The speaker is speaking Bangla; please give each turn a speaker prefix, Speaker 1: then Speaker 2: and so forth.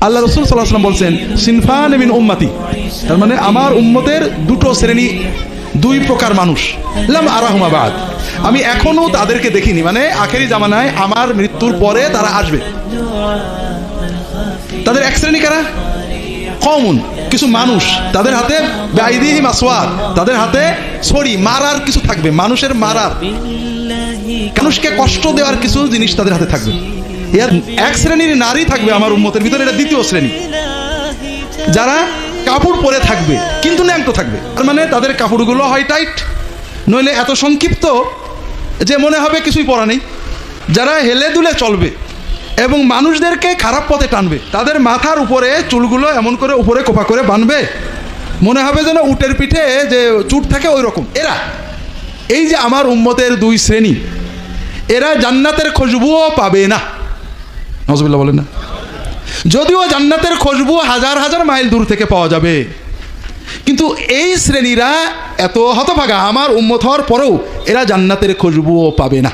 Speaker 1: আল্লাহ রাসূল সাল্লাল্লাহু আলাইহি ওয়াসাল্লাম বলছেন সিনফান মিন উম্মতি, তার মানে আমার উম্মতের দুটো শ্রেণী, দুই প্রকার মানুষ, লাম আরাহুমা বাদ, আমি এখনো তাদেরকে দেখিনি, মানে আখেরি জামানায় আমার মৃত্যুর পরে তারা আসবে। তাদের এক শ্রেণী কারা? কওমুন, কিছু মানুষ, তাদের হাতে বাইদিহিম আসওয়াদ, তাদের হাতে ছড়ি, মারার কিছু থাকবে, মানুষের মারার, মানুষকে কষ্ট দেওয়ার কিছু জিনিস তাদের হাতে থাকবে। এর এক শ্রেণীর নারী থাকবে আমার উম্মতের ভিতরে, এটা দ্বিতীয় শ্রেণী, যারা কাপড় পরে থাকবে কিন্তু ন্যাংটো থাকবে, তার মানে তাদের কাপড়গুলো হয় টাইট, নইলে এত সংক্ষিপ্ত যে মনে হবে কিছুই পরা নেই, যারা হেলে দুলে চলবে এবং মানুষদেরকে খারাপ পথে টানবে, তাদের মাথার উপরে চুলগুলো এমন করে উপরে কোপা করে বাঁধবে, মনে হবে যেন উটের পিঠে যে চুট থাকে ওই রকম। এরা, এই যে আমার উম্মতের দুই শ্রেণী, এরা জান্নাতের খুশবুও পাবে না। নাউজুবিল্লাহ বলেন না। যদিও জান্নাতের খুশবু হাজার হাজার মাইল দূর থেকে পাওয়া যাবে, কিন্তু এই শ্রেণীরা এত হতভাগা, আমার উম্মত হওয়ার পরেও এরা জান্নাতের খুশবুও পাবে না।